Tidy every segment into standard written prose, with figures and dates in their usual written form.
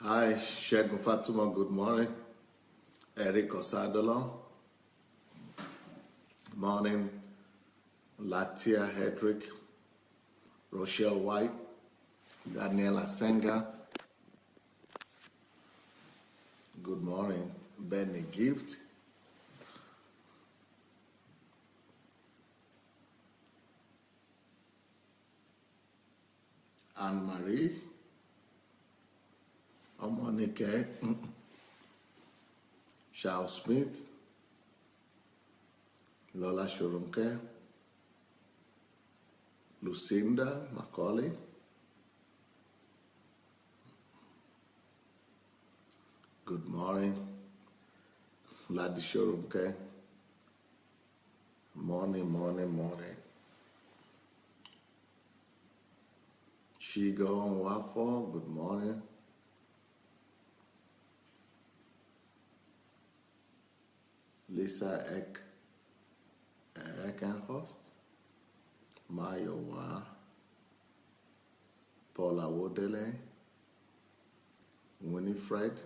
Hi, Shegun Fatuma, good morning. Eric Osadolo, good morning. Latia Hedrick, Rochelle White, Daniela Senga, good morning. Benny Gift, Anne Marie, Omonike, Charles Smith, Lola Shurumke, Lucinda Macaulay, good morning. Ladi Shurumke, morning. Shigo Nwafo, good morning. Lisa Eckenhorst, Mayowa, Paula Wodele, Winifred,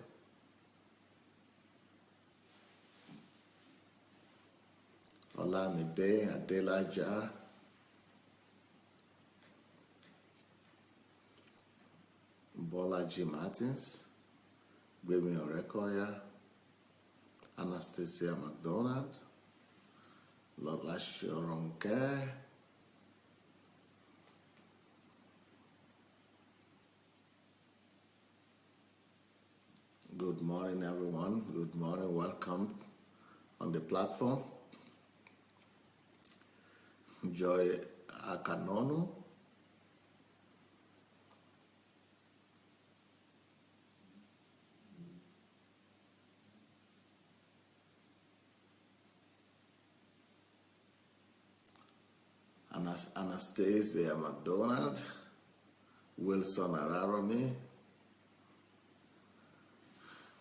Olamide Adelaja, Bolaji Martins, Gbemi Orekoya, Anastasia McDonald, Lola Shoronke, good morning everyone, good morning, welcome on the platform. Joy Akanono, Anastasia McDonald, Wilson Araromi.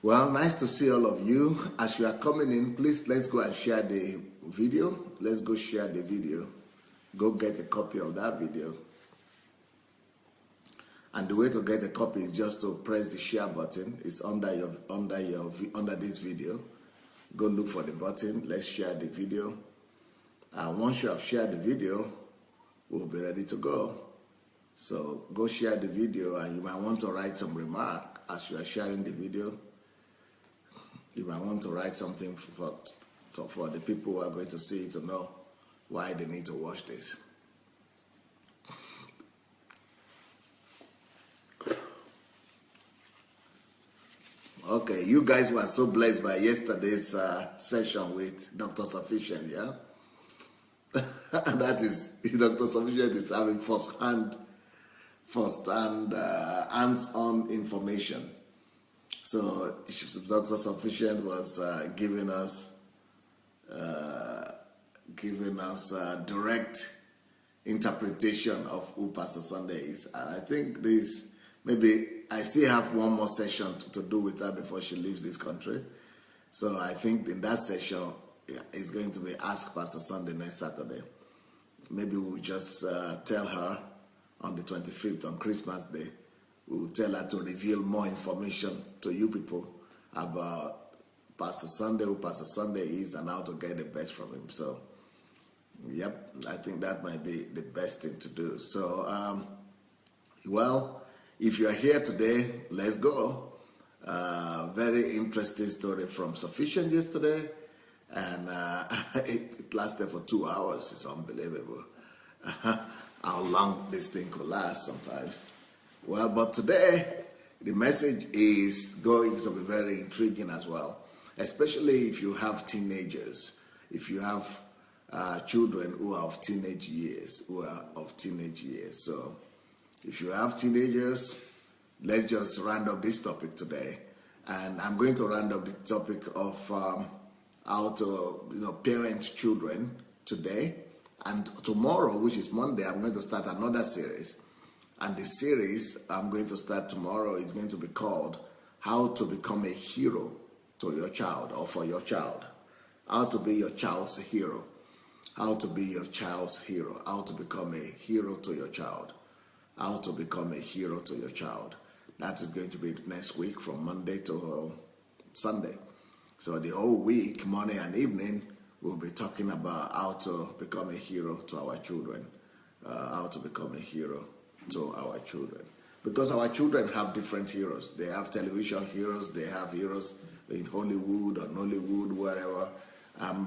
Well, nice to see all of you. As you are coming in, please let's go and share the video. Let's go share the video. Go get a copy of that video. And the way to get a copy is just to press the share button. It's under this video. Go look for the button. Let's share the video. Once you have shared the video, we'll be ready to go. So go share the video, and you might want to write some remark as you are sharing the video. You might want to write something for the people who are going to see it to know why they need to watch this. Okay, you guys were so blessed by yesterday's session with Dr. Sufficient, yeah? That is, Dr. Sufficient is having first-hand, hands-on information. So Dr. Sufficient was giving us direct interpretation of who Pastor Sunday is. And I think maybe I still have one more session to do with her before she leaves this country. So I think in that session, it's going to be Ask Pastor Sunday next Saturday. Maybe we'll just tell her on the 25th, on Christmas Day, we'll tell her to reveal more information to you people about Pastor Sunday, who Pastor Sunday is, and how to get the best from him. So, yep, I think that might be the best thing to do. So, well, if you're here today, let's go. Very interesting story from Sufficient yesterday, and it lasted for 2 hours. It's unbelievable how long this thing could last sometimes. Well, but today, the message is going to be very intriguing as well, especially if you have teenagers, if you have children who are of teenage years, So if you have teenagers, let's just round up this topic today. And I'm going to round up the topic of how to parent children today. And tomorrow, which is Monday, I'm going to start another series. And the series I'm going to start tomorrow is going to be called How to Become a Hero to Your Child, or for your child. How to be your child's hero. How to be your child's hero. How to become a hero to your child. How to become a hero to your child. That is going to be next week from Monday to Sunday. So the whole week, morning and evening, we'll be talking about how to become a hero to our children. How to become a hero to our children. Because our children have different heroes. They have television heroes, they have heroes in Hollywood or Nollywood, wherever.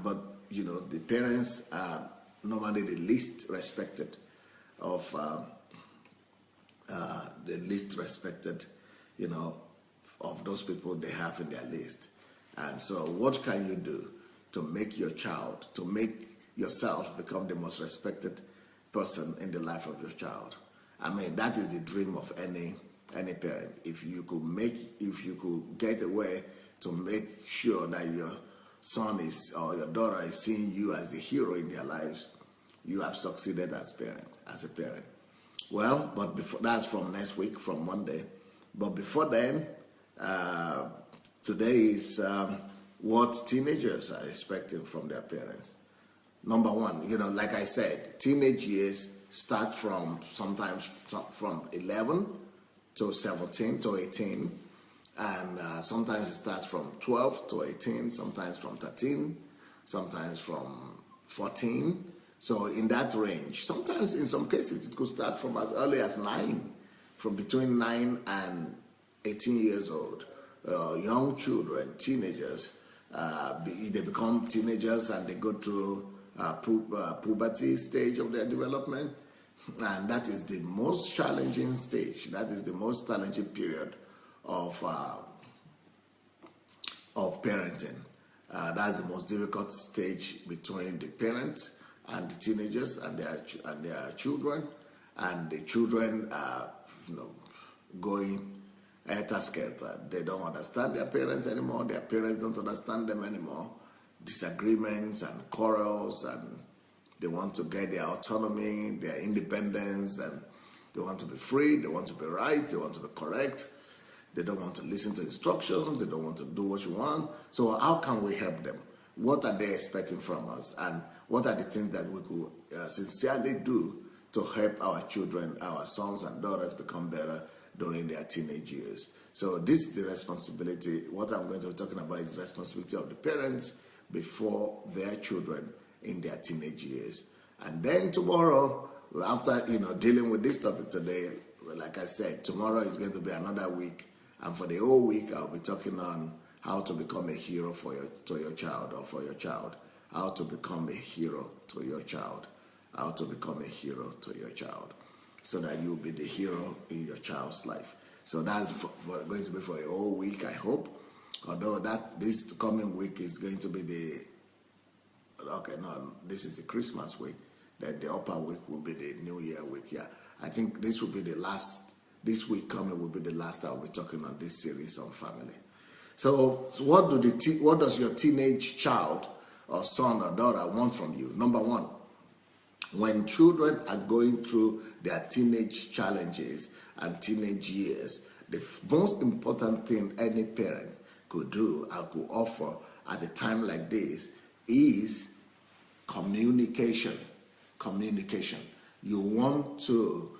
But, the parents are normally the least respected of of those people they have in their list. And so what can you do to make yourself become the most respected person in the life of your child? I mean, that is the dream of any parent. If you could get a way to make sure that your son or your daughter is seeing you as the hero in their lives, you have succeeded as a parent. Well, but that's from next week, from Monday. But before then, today is what teenagers are expecting from their parents. Number one, like I said, teenage years start sometimes from 11 to 17 to 18. And sometimes it starts from 12 to 18, sometimes from 13, sometimes from 14. So in that range, sometimes in some cases it could start from as early as 9, from between 9 and 18 years old. Young children, teenagers, they become teenagers and they go through puberty stage of their development. And that is the most challenging stage. That is the most challenging period of parenting. That's the most difficult stage between the parents and the teenagers and their children, and the children are going helter-skelter. They don't understand their parents anymore. Their parents don't understand them anymore. Disagreements and quarrels, and they want to get their autonomy, their independence, and they want to be free. They want to be right. They want to be correct. They don't want to listen to instructions. They don't want to do what you want. So how can we help them? What are they expecting from us? And what are the things that we could sincerely do to help our children, our sons and daughters become better during their teenage years? So this is the responsibility. What I'm going to be talking about is the responsibility of the parents before their children in their teenage years. And then tomorrow, after dealing with this topic today, like I said, tomorrow is going to be another week. And for the whole week, I'll be talking on how to become a hero to your child or for your child. How to become a hero to your child. How to become a hero to your child. So that you'll be the hero in your child's life. So that's going to be for a whole week, I hope. Although this coming week is going to be this is the Christmas week. Then the upper week will be the New Year week. Yeah, I think this will be the last. This week coming will be the last I'll be talking on this series on family. So what does your teenage child or son or daughter want from you? Number one, when children are going through their teenage challenges and teenage years, the most important thing any parent could do and could offer at a time like this is communication. Communication. You want to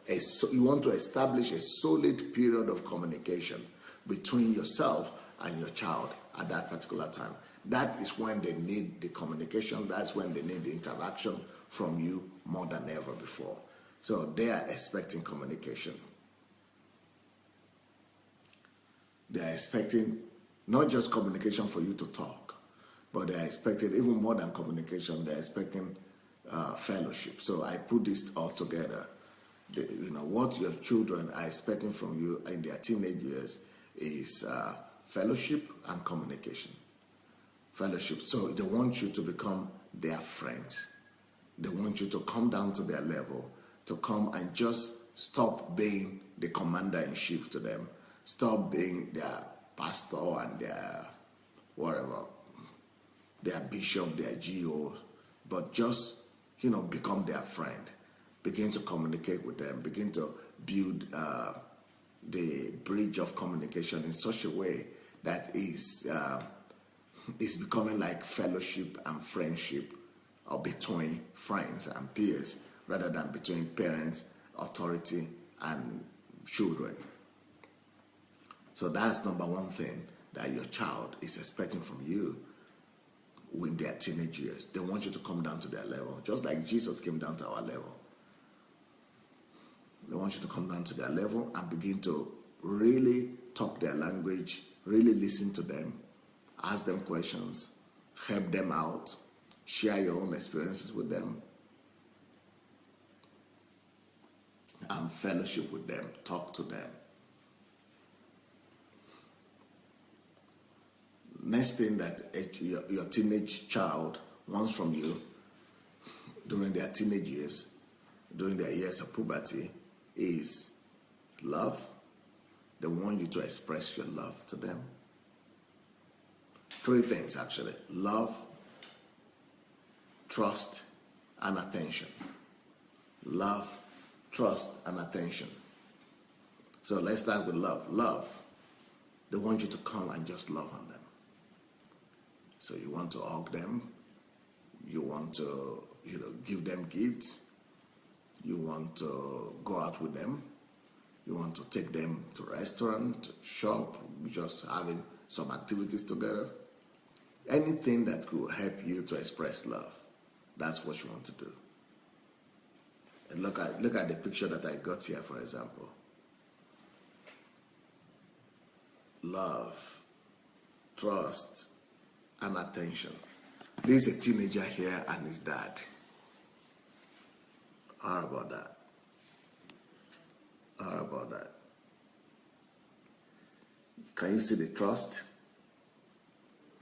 establish a solid period of communication between yourself and your child at that particular time. That is when they need the communication. That's when they need the interaction from you more than ever before. So they are expecting communication. They are expecting not just communication for you to talk, but they are expecting even more than communication. They are expecting fellowship. So I put this all together. What your children are expecting from you in their teenage years is fellowship and communication. Fellowship. So they want you to become their friends. They want you to come down to their level, to come and just stop being the commander-in-chief to them. Stop being their pastor and their whatever, their bishop, their GO, but just, become their friend. Begin to communicate with them. Begin to build the bridge of communication in such a way that is becoming like fellowship and friendship, or between friends and peers, rather than between parents, authority, and children. So that's number one thing that your child is expecting from you when they're teenage years. They want you to come down to their level, just like Jesus came down to our level. They want you to come down to their level and begin to really talk their language, really listen to them, ask them questions, help them out, share your own experiences with them, and fellowship with them, talk to them. Next thing that your teenage child wants from you during their teenage years, during their years of puberty, is love. They want you to express your love to them. 3 things actually: love, trust, and attention. Love, trust, and attention. So let's start with love. Love, they want you to come and just love on them. So you want to hug them, you want to, give them gifts, you want to go out with them, you want to take them to restaurant, shop, just having some activities together. Anything that could help you to express love, that's what you want to do. And look at the picture that I got here, for example. Love, trust, and attention. This is a teenager here and his dad. How about that? How about that? Can you see the trust?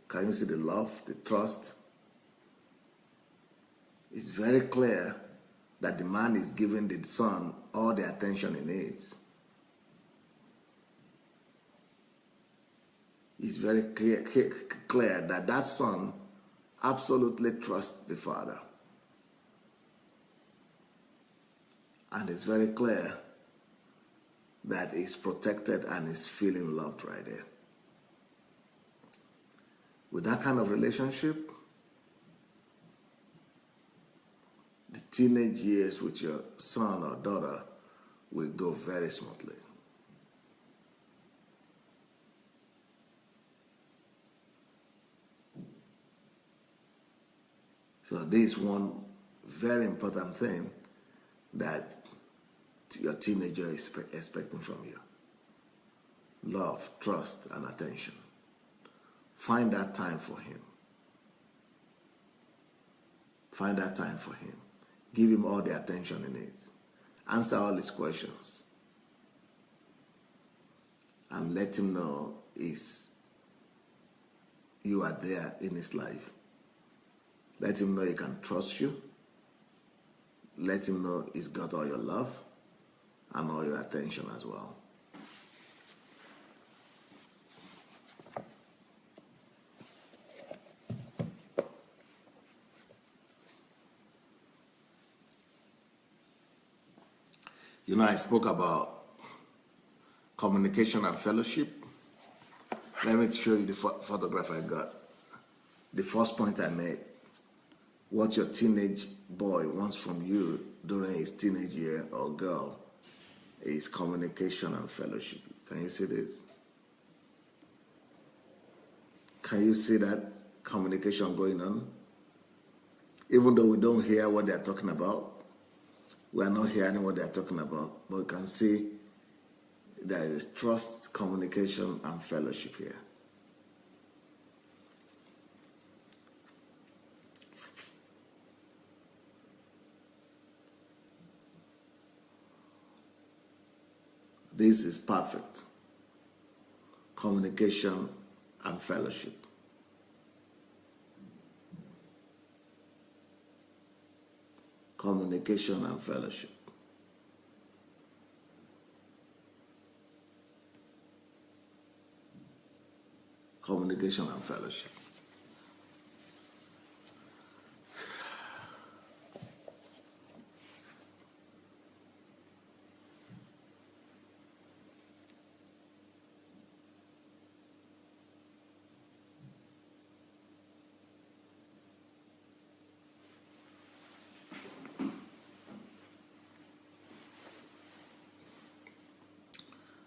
Can you see the love, the trust? It's very clear that the man is giving the son all the attention he needs. It's very clear that that son absolutely trusts the father. And it's very clear that he's protected and is feeling loved right there. With that kind of relationship, the teenage years with your son or daughter will go very smoothly. So this is one very important thing that your teenager is expecting from you. Love, trust, and attention. Find that time for him. Find that time for him. Give him all the attention he needs. Answer all his questions. And let him know you are there in his life. Let him know he can trust you. Let him know he's got all your love and all your attention as well. I spoke about communication and fellowship. Let me show you the photograph I got. The first point I made, what your teenage boy wants from you during his teenage year or girl is communication and fellowship. Can you see this? Can you see that communication going on? Even though we don't hear what they're talking about, we are not hearing what they're talking about, but we can see there is trust, communication, and fellowship here. This is perfect. Communication and fellowship. Communication and fellowship. Communication and fellowship.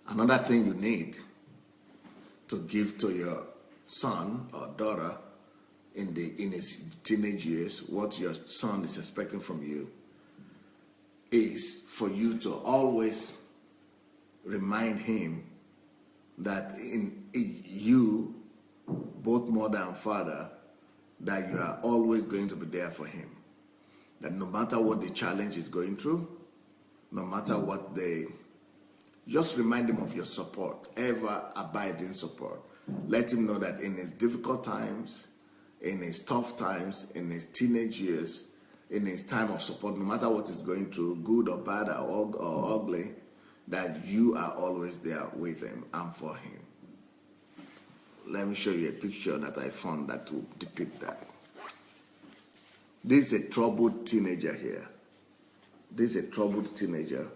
Another thing you need to give to your son or daughter in his teenage years, what your son is expecting from you, is for you to always remind him that in you, both mother and father, that you are always going to be there for him. That no matter what the challenge is going through, no matter what just remind him of your support, ever abiding support. Let him know that in his difficult times, in his tough times, in his teenage years, in his time of support, no matter what he's going through, good or bad or ugly, that you are always there with him and for him. Let me show you a picture that I found that will depict that. This is a troubled teenager here. This is a troubled teenager.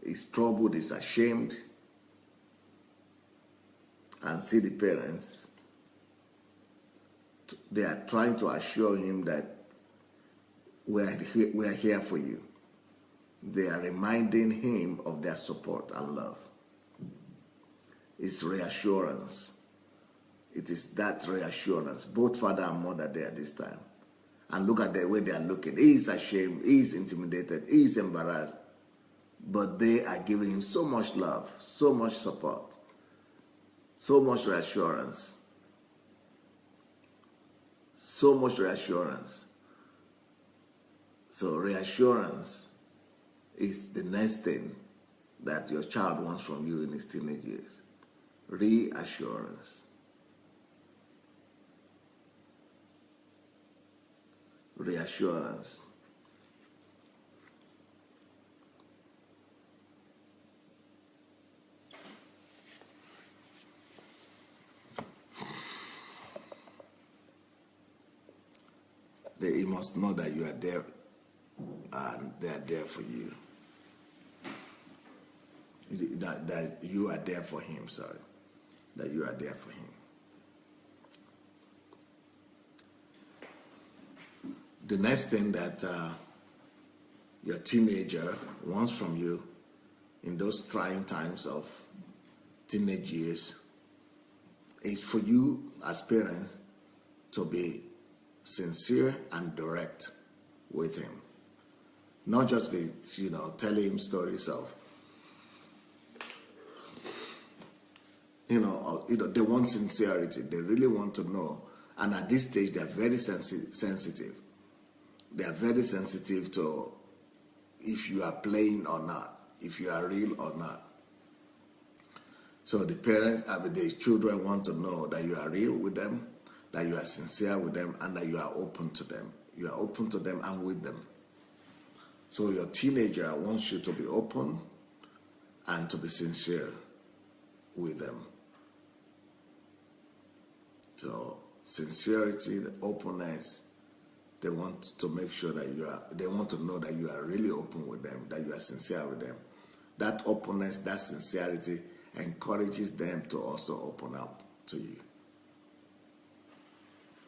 He's troubled, he's ashamed. And see the parents. They are trying to assure him that we are here for you. They are reminding him of their support and love. It's reassurance. It is that reassurance. Both father and mother there at this time. And look at the way they are looking. He is ashamed. He is intimidated. He is embarrassed. But they are giving him so much love, so much support, so much reassurance. So much reassurance. So reassurance is the next thing that your child wants from you in his teenage years. Reassurance. Reassurance. He must know that you are there and they are there for you. That you are there for him, sorry. That you are there for him. The next thing that your teenager wants from you in those trying times of teenage years is for you as parents to be sincere and direct with him. Not just be, telling him stories of, they want sincerity. They really want to know. And at this stage, they are very sensitive. They are very sensitive to if you are playing or not, if you are real or not. So the parents, the children want to know that you are real with them, that you are sincere with them, and that you are open to them. You are open to them and with them. So your teenager wants you to be open and to be sincere with them. So sincerity, openness, they want to make sure that they want to know that you are really open with them, that you are sincere with them. That openness, that sincerity encourages them to also open up to you.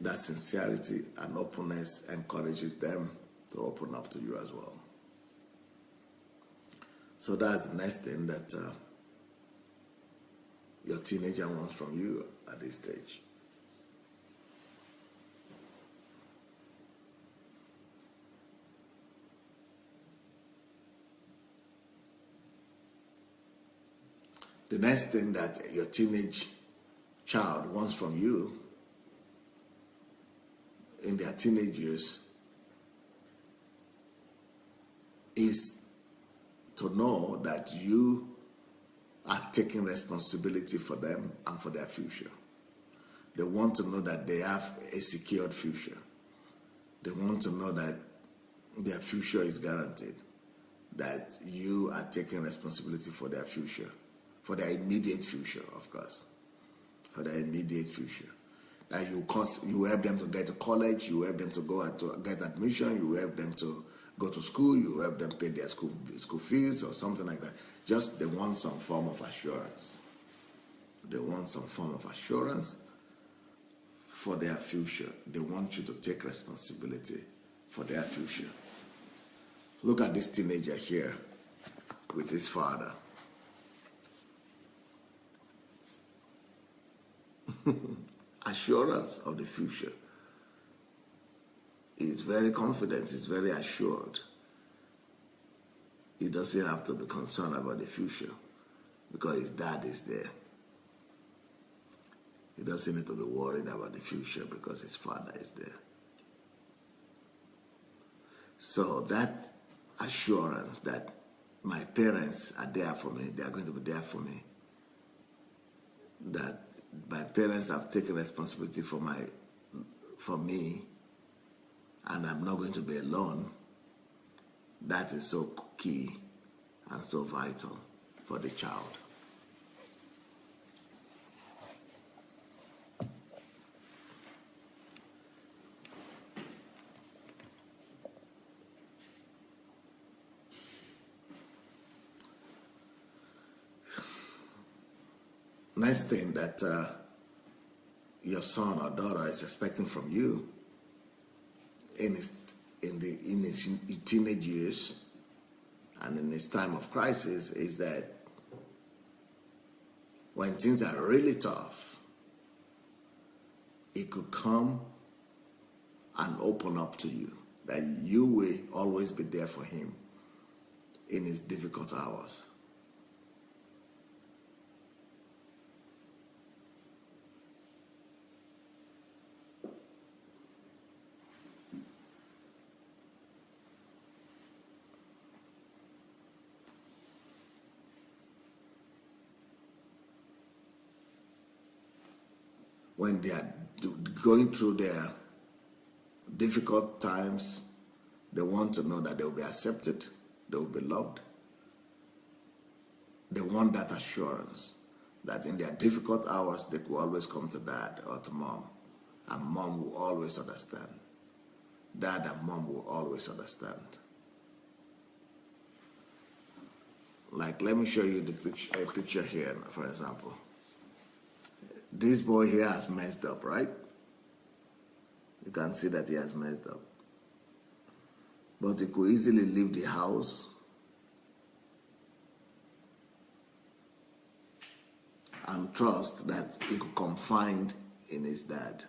That sincerity and openness encourages them to open up to you as well. So that's the next thing that your teenager wants from you at this stage. The next thing that your teenage child wants from you in their teenage years is to know that you are taking responsibility for them and for their future. They want to know that they have a secured future. They want to know that their future is guaranteed, that you are taking responsibility for their future, for their immediate future, of course, for their immediate future. That you help them to get to college, you help them to go to get admission, you help them to go to school, you help them pay their school fees or something like that. Just they want some form of assurance. They want some form of assurance for their future. They want you to take responsibility for their future. Look at this teenager here. with his father. Assurance of the future. He's very confident, he's very assured. He doesn't have to be concerned about the future because his dad is there. He doesn't need to be worried about the future because his father is there. So that assurance that my parents are there for me, they are going to be there for me, that my parents have taken responsibility for me, and I'm not going to be alone, that is so key and so vital for the child. Next thing that your son or daughter is expecting from you in his teenage years and in his time of crisis is that when things are really tough, he could come and open up to you, that you will always be there for him in his difficult hours. When they are going through their difficult times, they want to know that they will be accepted, they will be loved. They want that assurance that in their difficult hours, they could always come to dad or to mom, and mom will always understand. Dad and mom will always understand. Like, let me show you a picture here, for example. This boy here has messed up, right? You can see that he has messed up. But he could easily leave the house and trust that he could confide in his dad.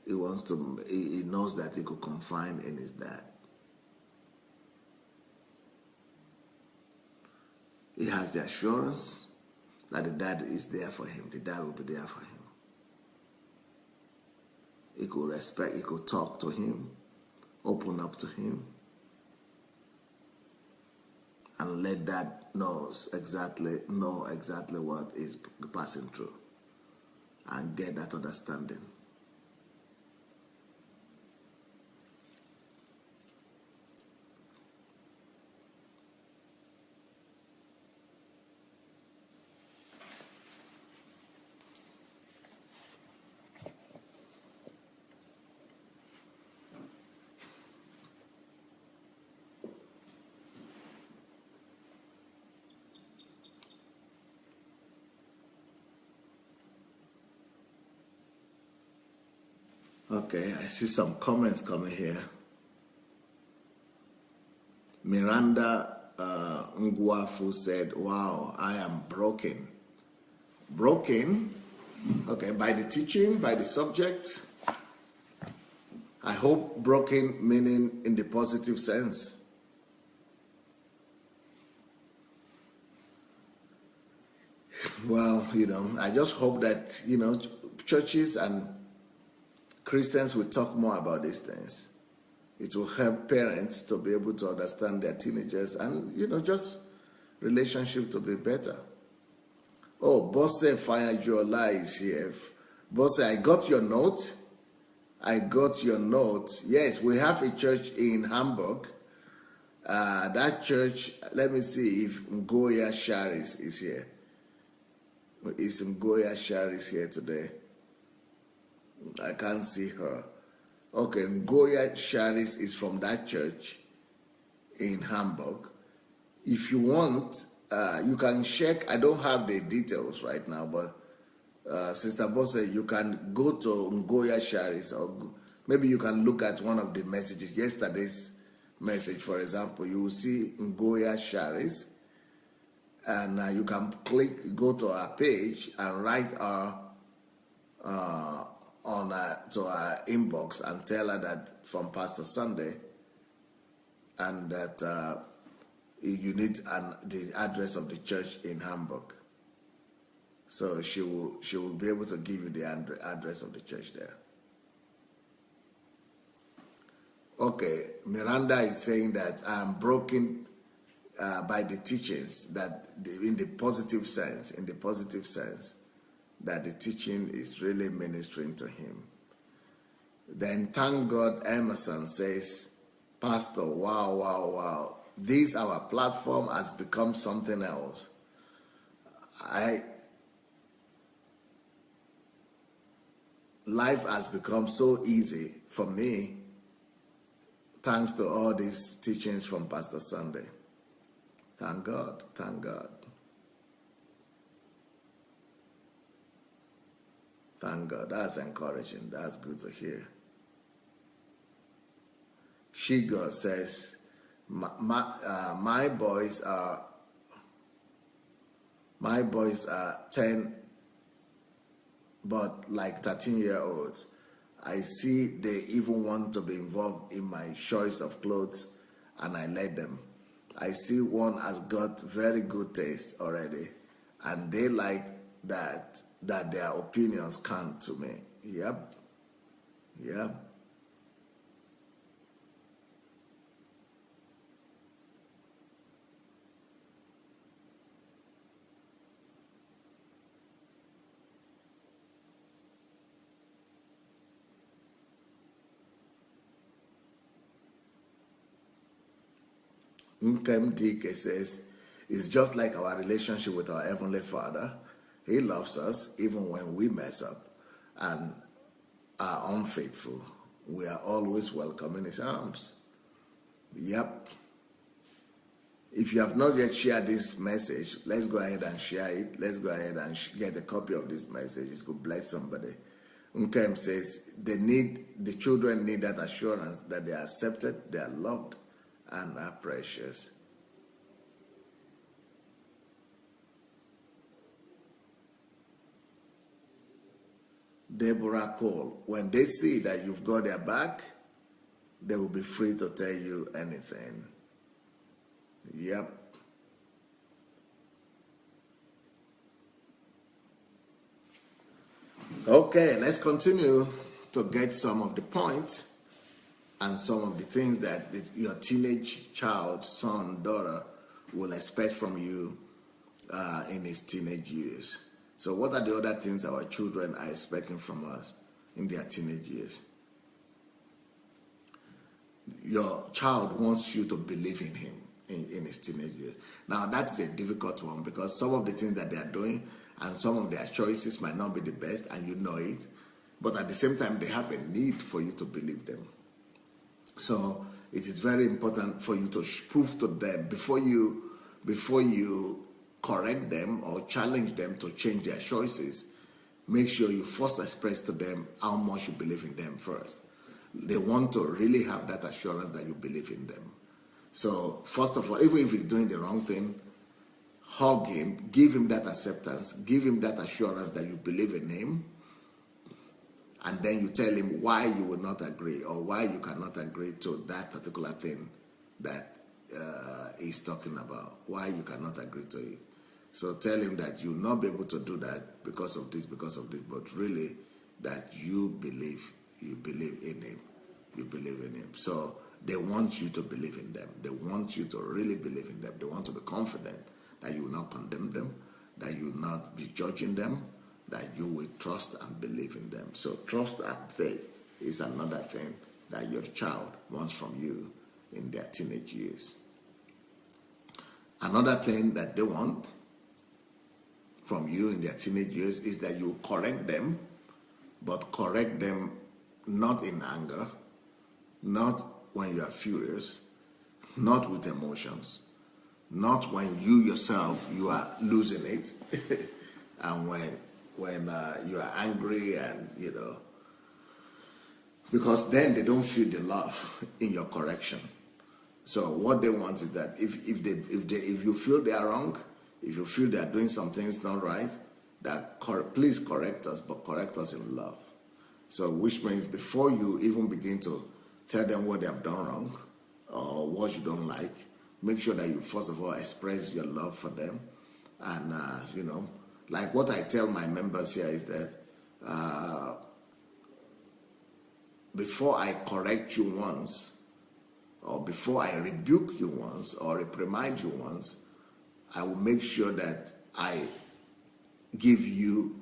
He knows that he could confide in his dad. He has the assurance that the dad is there for him. The dad will be there for him. He could talk to him, open up to him, and let dad know exactly what is passing through, and get that understanding. Okay, I see some comments coming here. Miranda Ngwafu said, wow, I am broken. Broken? Okay, by the teaching, by the subject. I hope broken meaning in the positive sense. Well, I just hope that, churches and Christians will talk more about these things. It will help parents to be able to understand their teenagers and, just relationship to be better. Oh, Bosse Fayajola is here. Bosse, I got your note. Yes, we have a church in Hamburg. That church, let me see if Ngoya Sharis is here. Is Ngoya Sharis here today? I can't see her. Okay, Ngoya Sharis is from that church in Hamburg. If you want, you can check. I don't have the details right now, but Sister Bosse, you can go to Ngoya Sharis, or maybe you can look at one of the messages, yesterday's message, for example, you will see Ngoya Sharis, and you can go to our page and write our to our inbox and tell her that from Pastor Sunday, and that you need the address of the church in Hamburg. So she will be able to give you the address of the church there. Okay, Miranda is saying that I'm broken by the teachings, that in the positive sense, that the teaching is really ministering to him. Then thank God, Emerson says, Pastor, wow. This our platform has become something else. Life has become so easy for me thanks to all these teachings from Pastor Sunday. Thank God. Thank God. Thank God. That's encouraging. That's good to hear. Shigo says, my boys are 10, but like 13-year-olds. I see they even want to be involved in my choice of clothes, and I let them. I see one has got very good taste already, and they like that their opinions count to me. Yep. Nkem Dike says, it's just like our relationship with our Heavenly Father. He loves us even when we mess up and are unfaithful. We are always welcome in his arms. Yep. If you have not yet shared this message, let's go ahead and share it. Let's go ahead and get a copy of this message. It could bless somebody. Nkem says, the children need that assurance that they are accepted, they are loved, and are precious. Deborah Cole, when they see that you've got their back, they will be free to tell you anything. Yep. Okay, let's continue to get some of the points and some of the things that your teenage child, son, daughter will expect from you in his teenage years. So what are the other things our children are expecting from us in their teenage years? Your child wants you to believe in him in his teenage years. Now that's a difficult one because some of the things that they are doing and some of their choices might not be the best, and you know it, but at the same time they have a need for you to believe them. So it is very important for you to prove to them before you correct them or challenge them to change their choices. Make sure you first express to them how much you believe in them first. They want to really have that assurance that you believe in them. So first of all, even if he's doing the wrong thing, hug him, give him that acceptance, give him that assurance that you believe in him, and then you tell him why you will not agree or why you cannot agree to that particular thing that he's talking about, why you cannot agree to it. So tell him that you'll not be able to do that because of this, but really that you believe in him. You believe in him. So they want you to believe in them. They want you to really believe in them. They want to be confident that you will not condemn them, that you will not be judging them, that you will trust and believe in them. So trust and faith is another thing that your child wants from you in their teenage years. Another thing that they want from you in their teenage years is that you correct them, but correct them not in anger, not when you are furious, not with emotions, not when you yourself, you are losing it, and when you are angry and, because then they don't feel the love in your correction. So what they want is that if you feel they are wrong, if you feel they are doing some things not right, that please correct us, but correct us in love. So which means before you even begin to tell them what they have done wrong or what you don't like, make sure that you first of all express your love for them. And like what I tell my members here is that before I correct you once, or before I rebuke you once or reprimand you once, I will make sure that I give you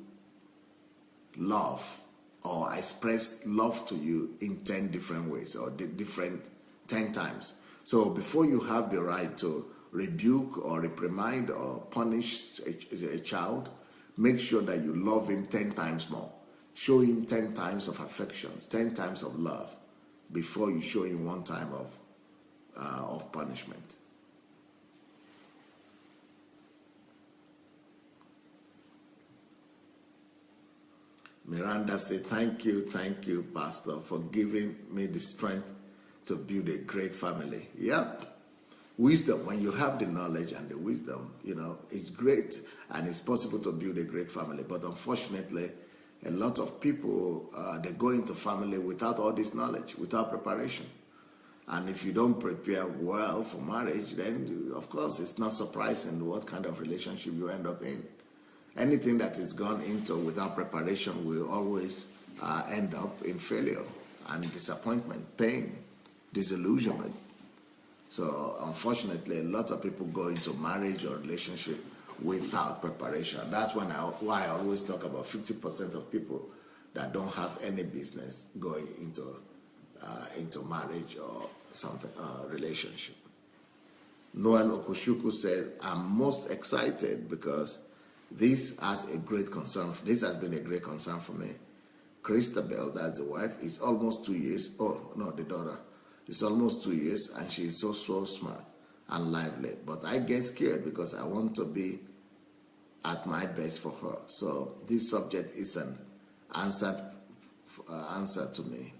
love, or I express love to you in 10 different ways, or 10 times. So before you have the right to rebuke or reprimand or punish a child, make sure that you love him 10 times more. Show him 10 times of affection, 10 times of love, before you show him one time of punishment. Miranda said, thank you, Pastor, for giving me the strength to build a great family. Yep. Wisdom, when you have the knowledge and the wisdom, it's great and it's possible to build a great family. But unfortunately, a lot of people, they go into family without all this knowledge, without preparation. And if you don't prepare well for marriage, then of course it's not surprising what kind of relationship you end up in. Anything that is gone into without preparation will always end up in failure and disappointment, pain, disillusionment. So unfortunately, a lot of people go into marriage or relationship without preparation. That's why I always talk about 50% of people that don't have any business going into marriage or something, relationship. Noel Okushuku said, I'm most excited because this has been a great concern for me. Christabel, that's the wife, is almost 2 years. Oh, no, the daughter. It's almost 2 years, and she's so smart and lively. But I get scared because I want to be at my best for her. So this subject is an answer to me.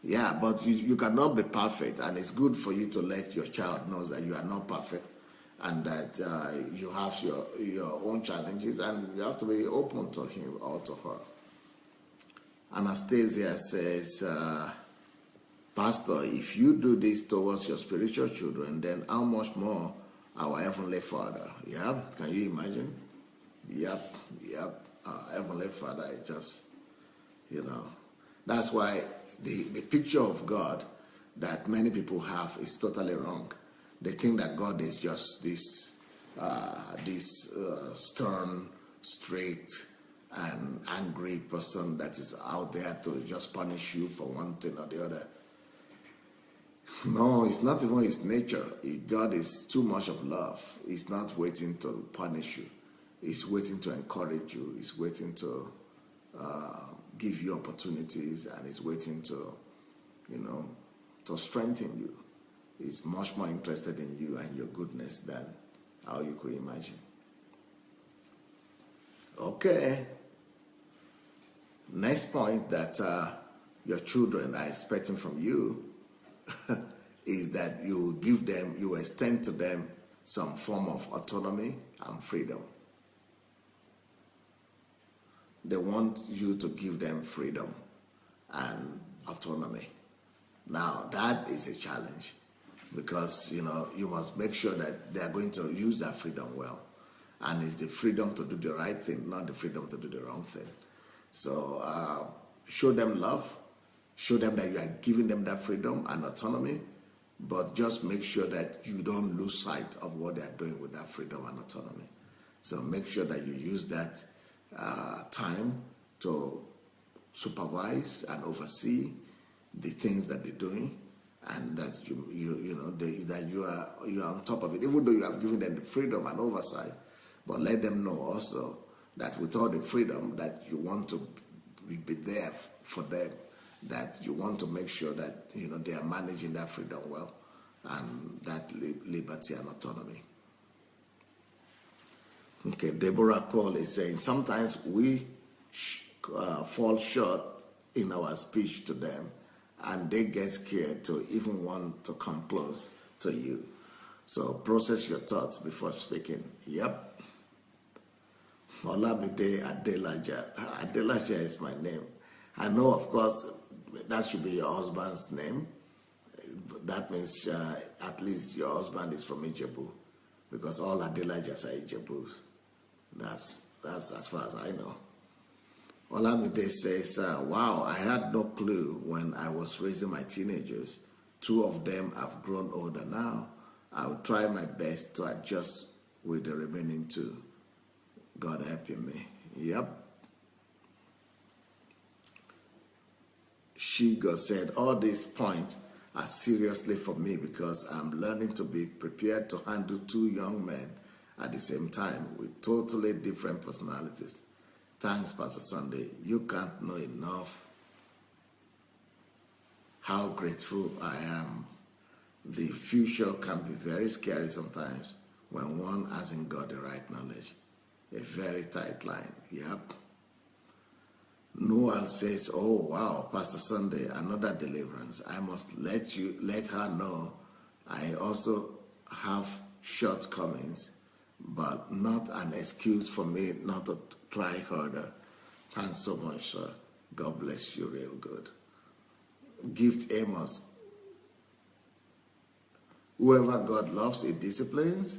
Yeah, but you cannot be perfect, and it's good for you to let your child know that you are not perfect and that you have your own challenges, and you have to be open to him or to her. Anastasia says, Pastor, if you do this towards your spiritual children, then how much more our Heavenly Father? Yeah, can you imagine? Yep. Our Heavenly Father is just, that's why the picture of God that many people have is totally wrong. They think that God is just this stern, strict, and angry person that is out there to just punish you for one thing or the other. No, it's not even his nature. God is too much of love. He's not waiting to punish you. He's waiting to encourage you. He's waiting to give you opportunities, and he's waiting to, to strengthen you. He's much more interested in you and your goodness than how you could imagine. Okay. Next point that your children are expecting from you is that you extend to them some form of autonomy and freedom. They want you to give them freedom and autonomy. Now, that is a challenge because, you must make sure that they are going to use that freedom well. And it's the freedom to do the right thing, not the freedom to do the wrong thing. So show them love. Show them that you are giving them that freedom and autonomy, but just make sure that you don't lose sight of what they are doing with that freedom and autonomy. So make sure that you use that time to supervise and oversee the things that they're doing, and that you are on top of it, even though you have given them the freedom and oversight. But let them know also that with all the freedom that you want to be there for them, that you want to make sure that they are managing that freedom well and that liberty and autonomy. Okay, Deborah Cole is saying, sometimes we fall short in our speech to them, and they get scared to even want to come close to you. So process your thoughts before speaking. Yep. Olamide Adelaja. Adelaja is my name. I know, of course, that should be your husband's name. That means at least your husband is from Ijebu, because all Adelajas are Ijebus. That's as far as I know. Olamide says, wow, I had no clue when I was raising my teenagers. 2 of them have grown older now. I will try my best to adjust with the remaining 2. God helping me. Yep. Shigo said, all these points are seriously for me because I'm learning to be prepared to handle 2 young men at the same time with totally different personalities. Thanks, Pastor Sunday. You can't know enough how grateful I am. The future can be very scary sometimes when one hasn't got the right knowledge. A very tight line. Yep. Noel says, oh wow, Pastor Sunday, another deliverance. I must let her know I also have shortcomings, but not an excuse for me not to try harder. Thanks so much, sir. God bless you real good. Gift Amos. Whoever God loves, he disciplines.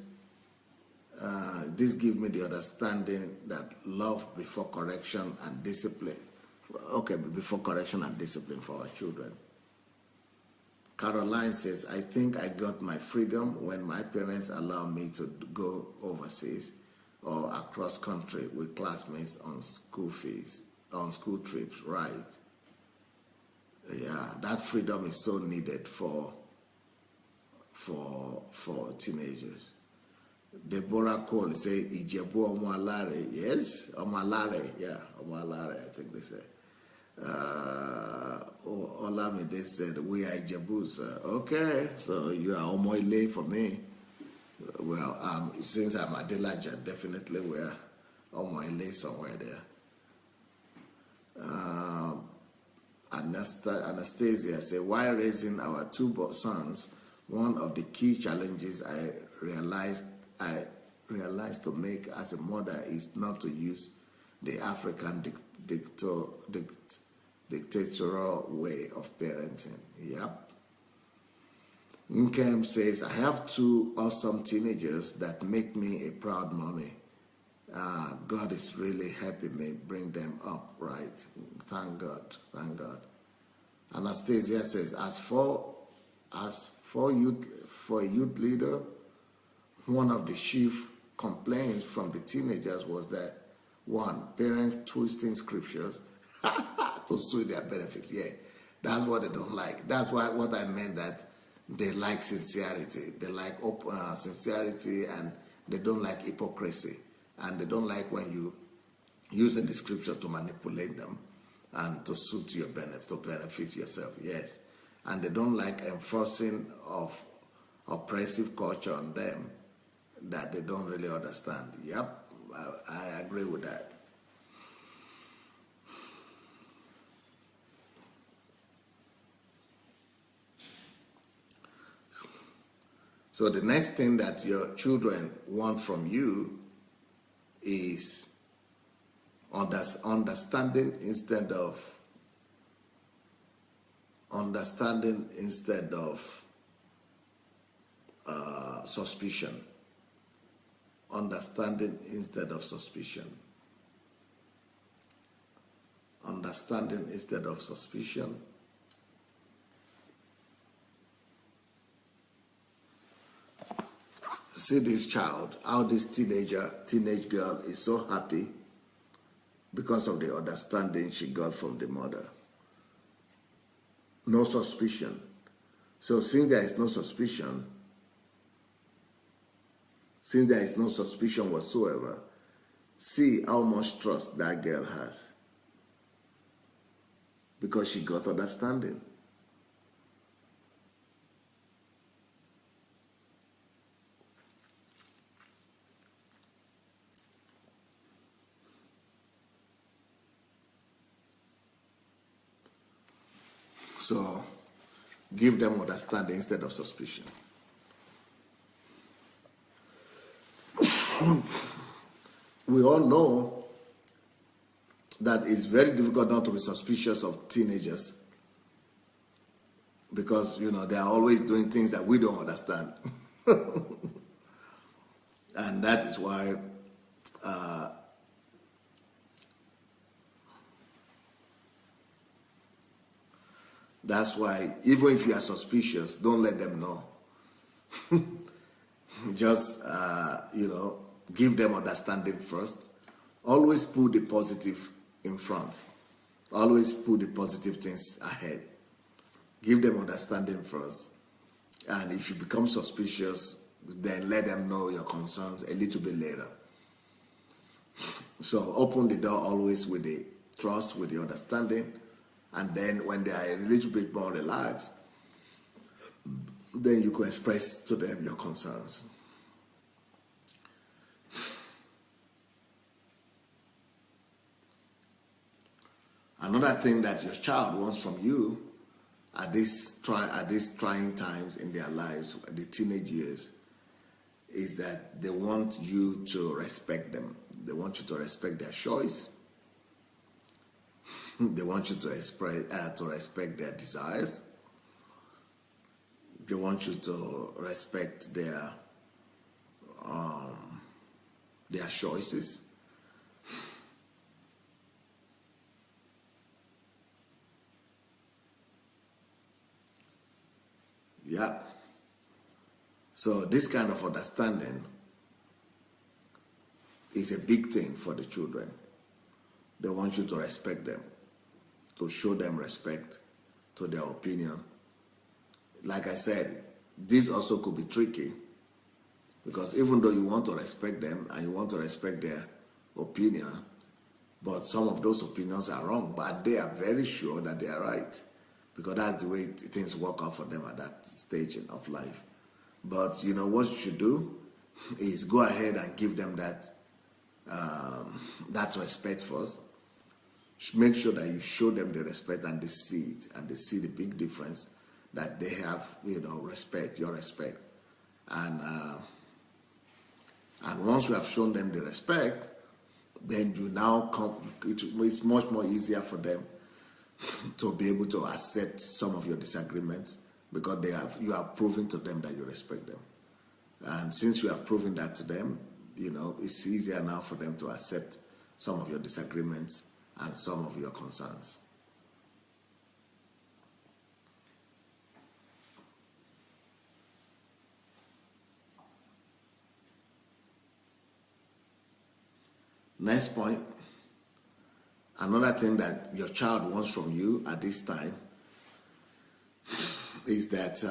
This gives me the understanding that love before correction and discipline. Okay, before correction and discipline for our children. Caroline says, I think I got my freedom when my parents allowed me to go overseas or across country with classmates on school trips, right? Yeah, that freedom is so needed for teenagers. Deborah Cole say Ijebu Omoalare. Yes, Omoalare. Yeah, Omoalare, I think they say. Olamide said, we are Ijebus. Okay, so you are Omoile for me. Well, since I'm Adelaja, definitely we are Omoile somewhere there. Anastasia said, while raising our 2 sons, one of the key challenges I realized to make as a mother is not to use the African dictatorial way of parenting. Yep. Nkem says, I have 2 awesome teenagers that make me a proud mommy. God is really helping me bring them up right. Thank God. Thank God. Anastasia says, as for a youth leader, one of the chief complaints from the teenagers was that, 1, parents twisting scriptures to suit their benefits. Yeah, that's what they don't like. That's what I meant, that they like sincerity. They like sincerity, and they don't like hypocrisy. And they don't like when you using the scripture to manipulate them and to suit your benefit, to benefit yourself. Yes. And they don't like enforcing of oppressive culture on them that they don't really understand. Yep, I agree with that. So the next thing that your children want from you is understanding instead of suspicion. Understanding instead of suspicion. Understanding instead of suspicion. See this child, how this teenage girl is so happy because of the understanding she got from the mother. No suspicion. So since there is no suspicion whatsoever, see how much trust that girl has. Because she got understanding. So give them understanding instead of suspicion. we all know that it's very difficult not to be suspicious of teenagers because, they are always doing things that we don't understand. And that is why even if you are suspicious, don't let them know. Just, give them understanding first. Always put the positive in front. Always put the positive things ahead. Give them understanding first. And if you become suspicious, then let them know your concerns a little bit later. So open the door always with the trust, with the understanding. And then when they are a little bit more relaxed, then you can express to them your concerns. Another thing that your child wants from you at these trying times in their lives, the teenage years, is that they want you to respect them. They want you to respect their choice. They want you to respect their desires. They want you to respect their choices. Yeah. So this kind of understanding is a big thing for the children. They want you to respect them, to show them respect to their opinion. Like I said, this also could be tricky because even though you want to respect them and you want to respect their opinion, but some of those opinions are wrong, but they are very sure that they are right because that's the way things work out for them at that stage of life. But what you should do is go ahead and give them that respect first. Make sure that you show them the respect and they see it and they see the big difference that they have, respect, your respect. And once you have shown them the respect, then you now come, it's much more easier for them to be able to accept some of your disagreements because you have proven to them that you respect them. And since you have proven that to them, it's easier now for them to accept some of your disagreements and some of your concerns. Next point, another thing that your child wants from you at this time is that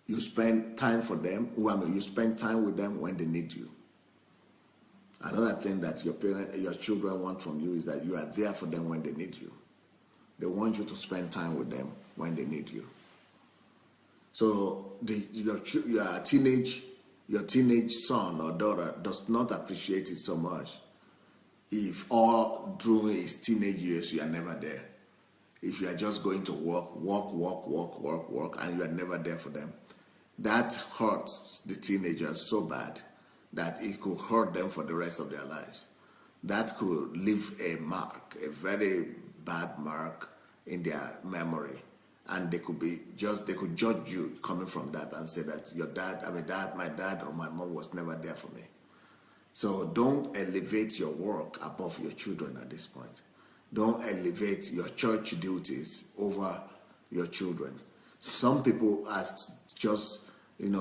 you spend time for them. You spend time with them when they need you. Another thing that your children want from you is that you are there for them when they need you. They want you to spend time with them when they need you. So your teenage son or daughter does not appreciate it so much if all during his teenage years you are never there. If you are just going to work, and you are never there for them. That hurts the teenagers so bad that it could hurt them for the rest of their lives. That could leave a mark, a very bad mark in their memory. And they could judge you coming from that and say that my dad or my mom was never there for me. So don't elevate your work above your children at this point. Don't elevate your church duties over your children. Some people are just,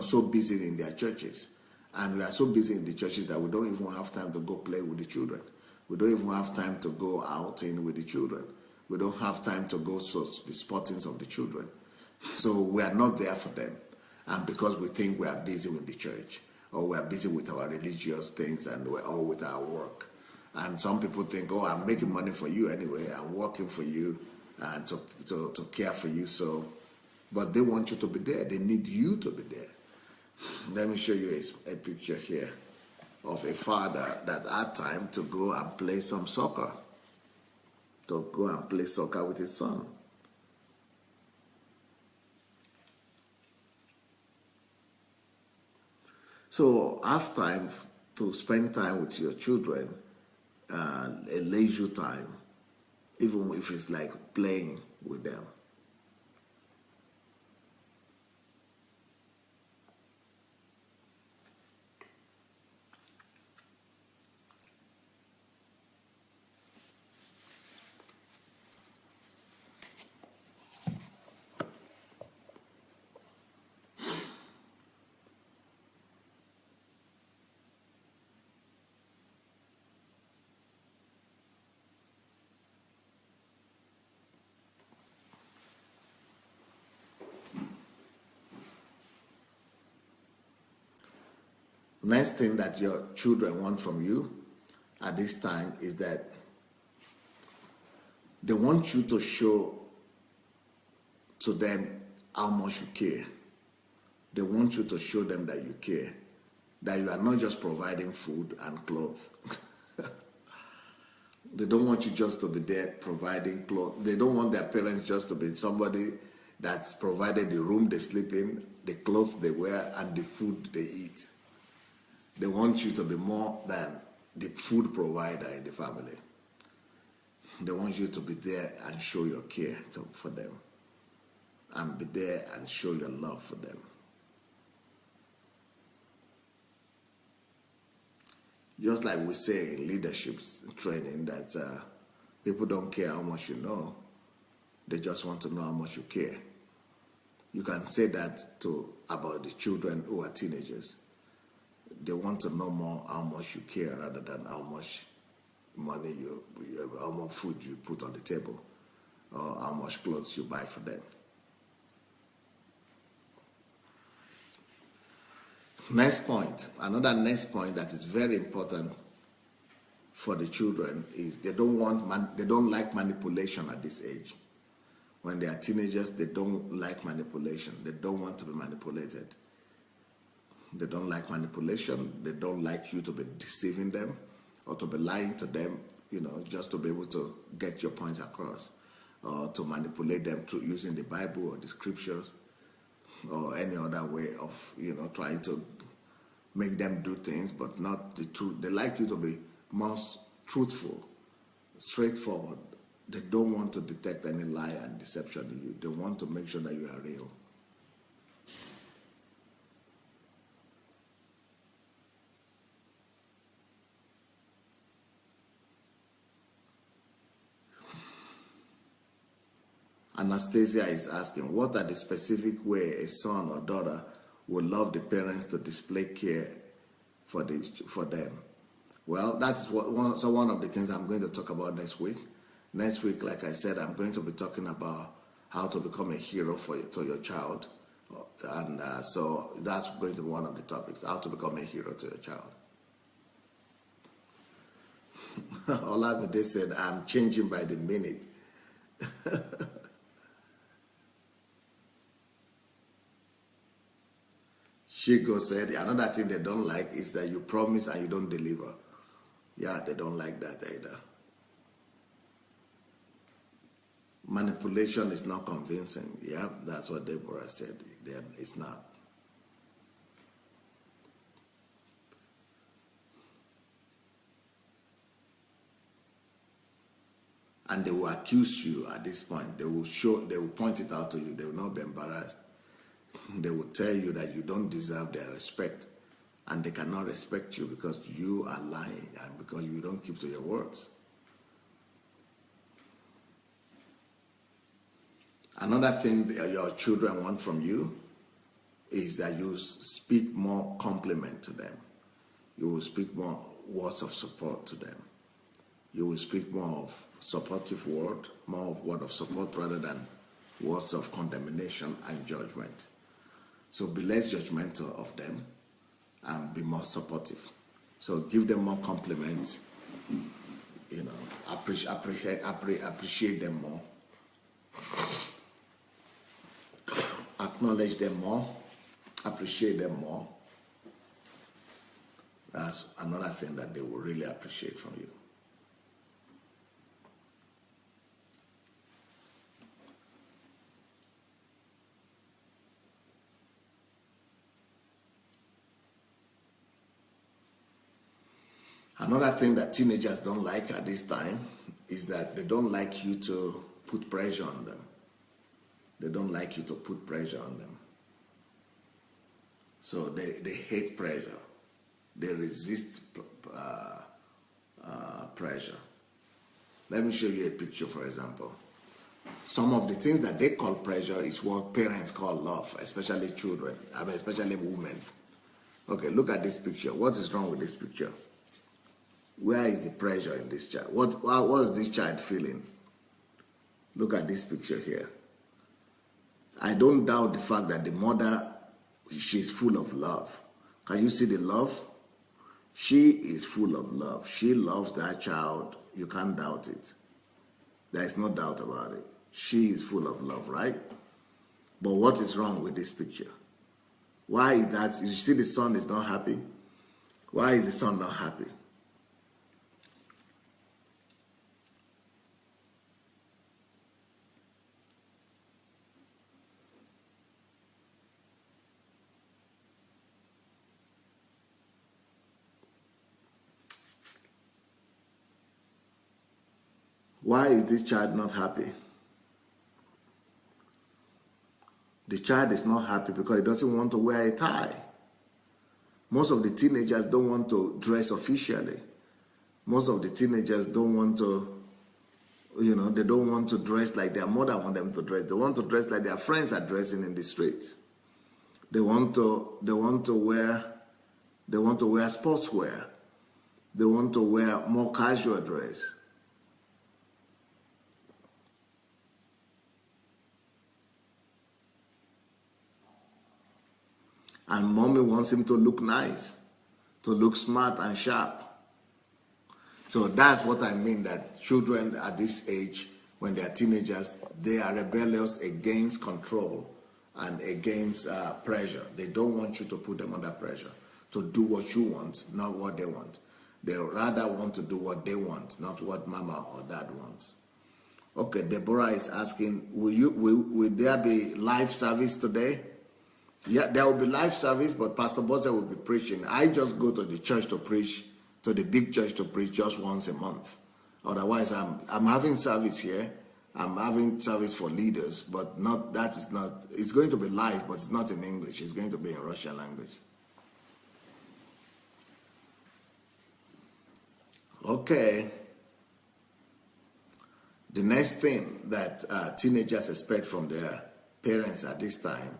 so busy in their churches. And we are so busy in the churches that we don't even have time to go play with the children. We don't even have time to go out with the children. We don't have time to go to the sportings of the children. So we are not there for them. And because we think we are busy with the church, or we are busy with our religious things or with our work. And some people think, I'm making money for you anyway. I'm working for you and to care for you. But they want you to be there. They need you to be there. Let me show you a picture here of a father that had time to go and play some soccer. To go and play soccer with his son. So have time to spend time with your children, a leisure time, even if it's like playing with them. Next thing that your children want from you at this time is that they want you to show to them how much you care. They want you to show them that you care, that you are not just providing food and clothes. They don't want you just to be there providing clothes. They don't want their parents just to be somebody that's provided the room they sleep in, the clothes they wear, and the food they eat. They want you to be more than the food provider in the family. They want you to be there and show your care for them, and be there and show your love for them. Just like we say in leadership training that people don't care how much you know, they just want to know how much you care. You can say that about the children who are teenagers. They want to know more how much you care rather than how much money how much food you put on the table, or how much clothes you buy for them. Next point, another next point that is very important for the children is they don't like manipulation at this age. When they are teenagers, they don't like manipulation. They don't want to be manipulated. They don't like manipulation. They don't like you to be deceiving them or to be lying to them, just to be able to get your points across, or to manipulate them through using the Bible or the scriptures or any other way of, trying to make them do things, but not the truth. They like you to be most truthful, straightforward. They don't want to detect any lie and deception in you. They want to make sure that you are real. Anastasia is asking, what are the specific way a son or daughter would love the parents to display care for them? Well, that's one of the things I'm going to talk about next week. Next week, like I said, I'm going to be talking about how to become a hero to your child. And so that's going to be one of the topics, how to become a hero to your child. Olamide said, I'm changing by the minute. Shigo said, another thing they don't like is that you promise and you don't deliver. Yeah, they don't like that either. Manipulation is not convincing. Yeah, that's what Deborah said. It's not. And they will accuse you at this point. They will point it out to you. They will not be embarrassed. They will tell you that you don't deserve their respect, and they cannot respect you because you are lying and because you don't keep to your words. Another thing your children want from you is that you speak more compliment to them. You will speak more words of support to them. You will speak more of supportive word, more of word of support rather than words of condemnation and judgment. So be less judgmental of them and be more supportive. So give them more compliments, appreciate them more, acknowledge them more, appreciate them more. That's another thing that they will really appreciate from you. Another thing that teenagers don't like at this time is that they don't like you to put pressure on them. They don't like you to put pressure on them. So they hate pressure. They resist pressure. Let me show you a picture, for example. Some of the things that they call pressure is what parents call love, especially children, especially women. Okay, look at this picture. What is wrong with this picture? Where is the pressure in this child? What is this child feeling? Look at this picture here. I don't doubt the fact that the mother, she's full of love. Can you see the love? She is full of love. She loves that child. You can't doubt it. There is no doubt about it. She is full of love, right? But what is wrong with this picture? Why is that? You see the son is not happy? Why is the son not happy? Why is this child not happy? The child is not happy because he doesn't want to wear a tie. Most of the teenagers don't want to dress officially. Most of the teenagers don't want to, they don't want to dress like their mother wants them to dress. They want to dress like their friends are dressing in the streets. They want to wear sportswear. They want to wear more casual dress. And mommy wants him to look nice, to look smart and sharp. So that's what I mean, that children at this age, when they are teenagers, they are rebellious against control and against pressure. They don't want you to put them under pressure to do what you want, not what they want. They rather want to do what they want, not what mama or dad wants. Okay, Deborah is asking, will there be live service today? Yeah, there will be live service, but Pastor Bosse will be preaching. I just go to the church to preach, to the big church to preach just once a month. Otherwise, I'm having service here. I'm having service for leaders, but it's going to be live, but it's not in English. It's going to be in Russian language. Okay. The next thing that teenagers expect from their parents at this time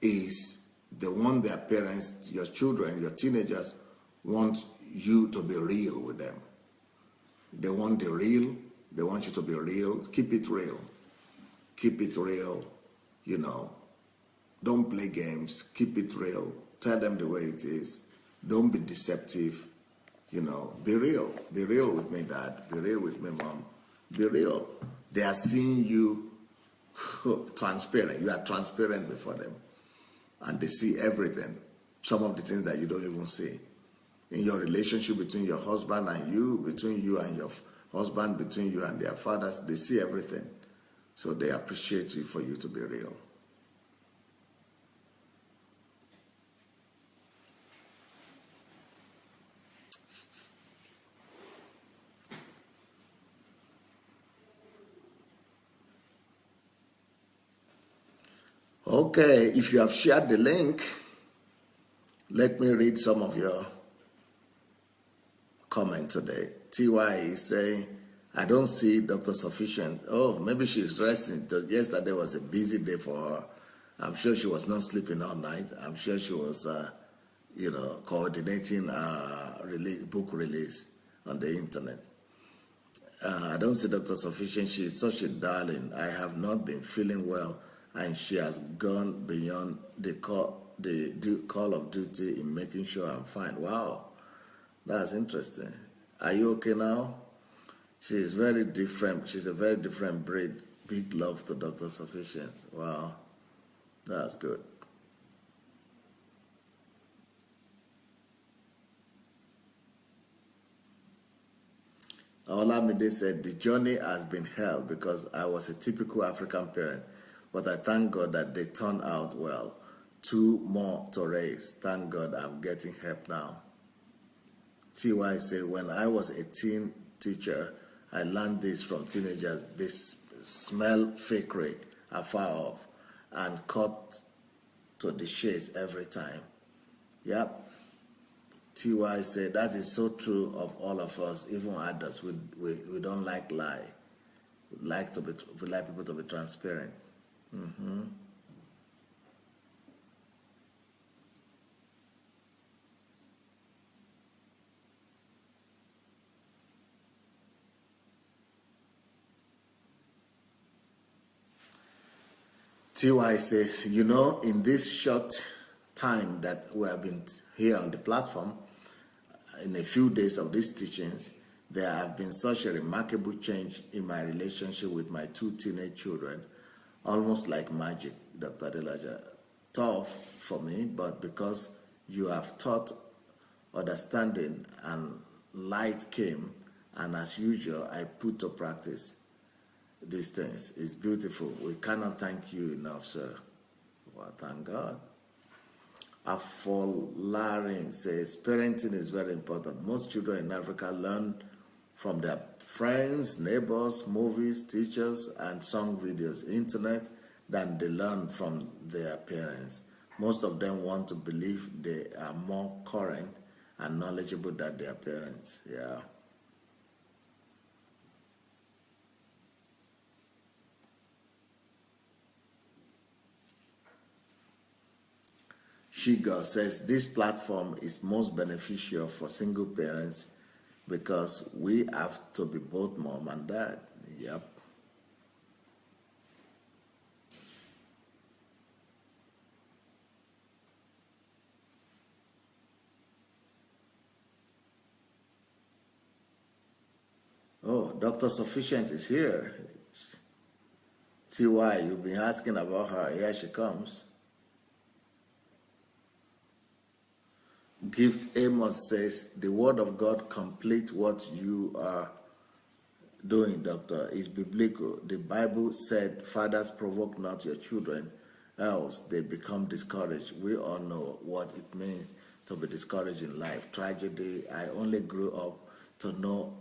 is they want their parents, your children, your teenagers, want you to be real with them. They want the real. They want you to be real. Keep it real. Keep it real. Don't play games. Keep it real. Tell them the way it is. Don't be deceptive. Be real. Be real with me, Dad. Be real with me, Mom. Be real. They are seeing you transparent. You are transparent before them. And they see everything. Some of the things that you don't even see. In your relationship between your husband and you, between you and your husband, between you and their fathers, they see everything. So they appreciate you for you to be real. Okay, if you have shared the link, let me read some of your comments today. TY is saying, I don't see Dr. Sufficient. Oh, maybe she's resting. Yesterday was a busy day for her. I'm sure she was not sleeping all night. I'm sure she was, coordinating book release on the internet. I don't see Dr. Sufficient. She is such a darling. I have not been feeling well, and she has gone beyond the call of duty in making sure I'm fine. Wow, that's interesting. Are you okay now? She is very different. She's a very different breed. Big love to Dr. Sufficient. Wow, that's good. Olamide said, the journey has been hell because I was a typical African parent, but I thank God that they turned out well. 2 more to raise. Thank God I'm getting help now. TY said, when I was a teen teacher, I learned this from teenagers. They smell fakery afar off and cut to the chase every time. Yep. TY said, that is so true of all of us, even adults. We don't like lie. We like people to be transparent. TY says, in this short time that we have been here on the platform, in a few days of these teachings, there have been such a remarkable change in my relationship with my two teenage children, almost like magic, Dr. Adelaja. Tough for me, but because you have taught, understanding and light came, and as usual, I put to practice these things. It's beautiful. We cannot thank you enough, sir. Well, thank God. Afolarin says, parenting is very important. Most children in Africa learn from their friends, neighbors, movies, teachers, and song videos, internet, than they learn from their parents. Most of them want to believe they are more current and knowledgeable than their parents. Yeah. Shiga says this platform is most beneficial for single parents because we have to be both mom and dad. Yep. Oh, Dr. Sufficient is here. TY, you've been asking about her. Here she comes. Gift Amos says, the word of God complete what you are doing, doctor, is biblical. The Bible said, fathers, provoke not your children, else they become discouraged. We all know what it means to be discouraged in life. Tragedy. I only grew up to know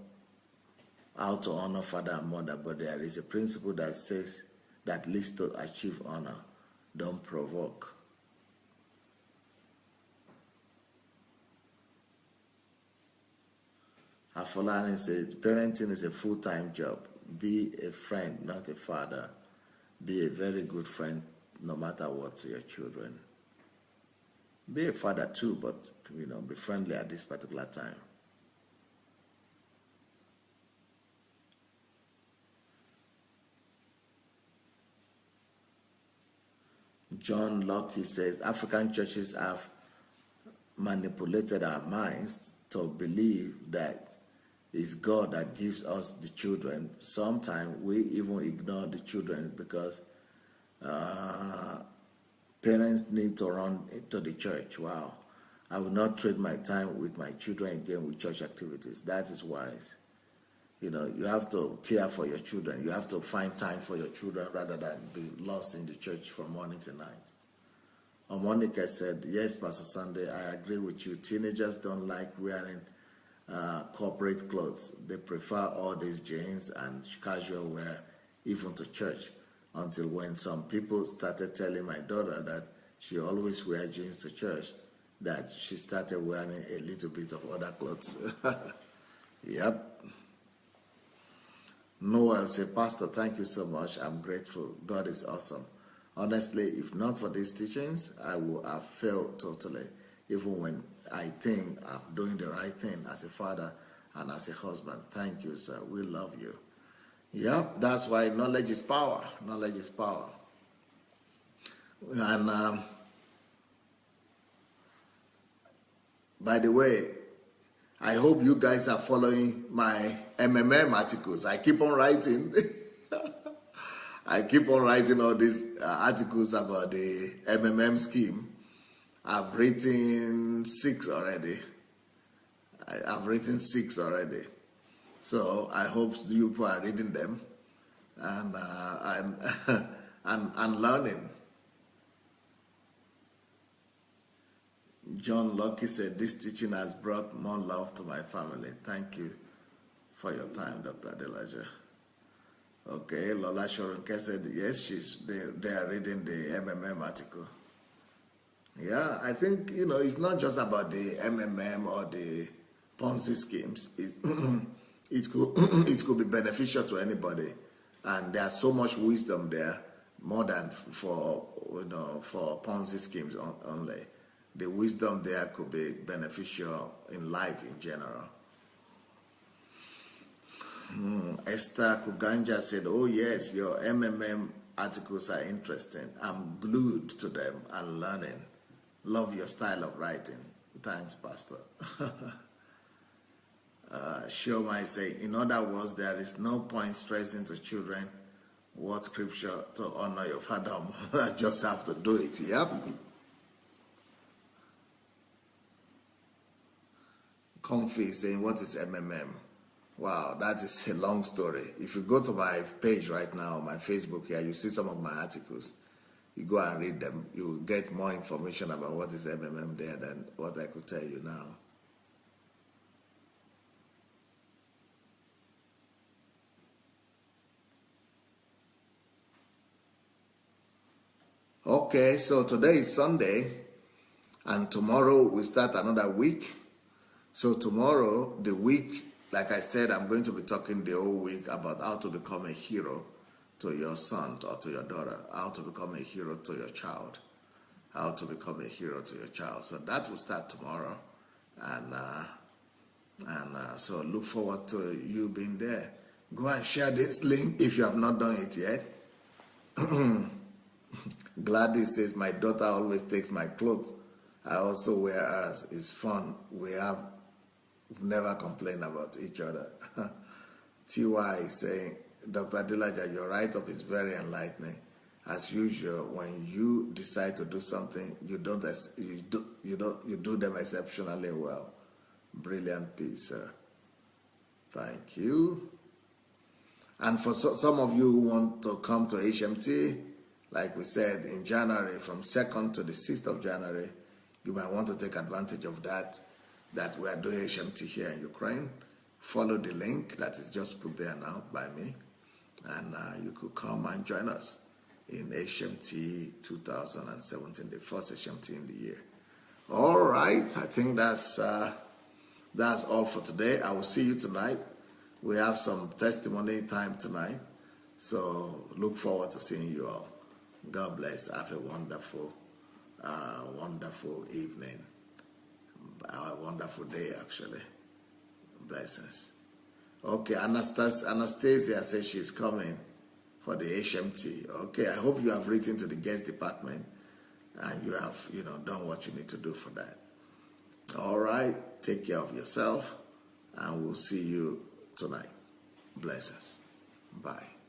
how to honor father and mother, but there is a principle that says that leads to achieve honor. Don't provoke. Afolani says, parenting is a full-time job. Be a friend, not a father. Be a very good friend, no matter what, to your children. Be a father too, but be friendly at this particular time. John Locke says, African churches have manipulated our minds to believe that it's God that gives us the children. Sometimes we even ignore the children because parents need to run to the church. Wow. I will not trade my time with my children again with church activities. That is wise. You have to care for your children. You have to find time for your children rather than be lost in the church from morning to night. Monica said, yes, Pastor Sunday, I agree with you. Teenagers don't like wearing corporate clothes. They prefer all these jeans and casual wear, even to church, until when some people started telling my daughter that she always wears jeans to church, that she started wearing a little bit of other clothes. Yep. Noel said, Pastor, thank you so much. I'm grateful. God is awesome. Honestly, if not for these teachings, I would have failed totally, even when I think I'm doing the right thing as a father and as a husband. Thank you, sir. We love you. Yep, that's why knowledge is power. Knowledge is power. And by the way, I hope you guys are following my MMM articles. I keep on writing. I keep on writing all these articles about the MMM scheme. I've written 6 already. I've written 6 already. So I hope you people are reading them and and learning. John Lucky said, this teaching has brought more love to my family. Thank you for your time, Dr. Adelaja. Okay, Lola Shoronke said, yes, they are reading the MMM article. Yeah, I think, it's not just about the MMM or the Ponzi schemes. It could be beneficial to anybody. And there's so much wisdom there, more than for Ponzi schemes only. The wisdom there could be beneficial in life in general. Esther Kuganja said, oh yes, your MMM articles are interesting. I'm glued to them and learning. Love your style of writing. Thanks, Pastor. Shoma is saying, in other words, there is no point stressing to children what scripture to honor your father or mother. Just have to do it. Yep. Comfy saying, what is MMM? Wow, that is a long story. If you go to my page right now, my Facebook here, you see some of my articles. You go and read them. You will get more information about what is MMM there than what I could tell you now. Okay, so today is Sunday, and tomorrow we start another week. So tomorrow, the week, like I said, I'm going to be talking the whole week about how to become a hero to your son or to your daughter, how to become a hero to your child, how to become a hero to your child. So that will start tomorrow, and so look forward to you being there. Go and share this link if you have not done it yet. Gladys says, my daughter always takes my clothes. I also wear hers. It's fun. We've never complained about each other. TY is saying, Dr. Adilaja, your write-up is very enlightening. As usual, when you decide to do something, you do them exceptionally well. Brilliant piece, sir. Thank you. And for some of you who want to come to HMT, like we said, in January, from 2nd to the 6th of January, you might want to take advantage of that we are doing HMT here in Ukraine. Follow the link that is just put there now by me, and you could come and join us in HMT 2017, the first HMT in the year. All right, I think that's all for today. I will see you tonight. We have some testimony time tonight, so look forward to seeing you all. God bless. Have a wonderful, wonderful evening. A wonderful day, actually. Blessings. Okay, Anastasia says she's coming for the HMT. Okay, I hope you have written to the guest department and you have, done what you need to do for that. All right, take care of yourself, and we'll see you tonight. Blessings. Bye.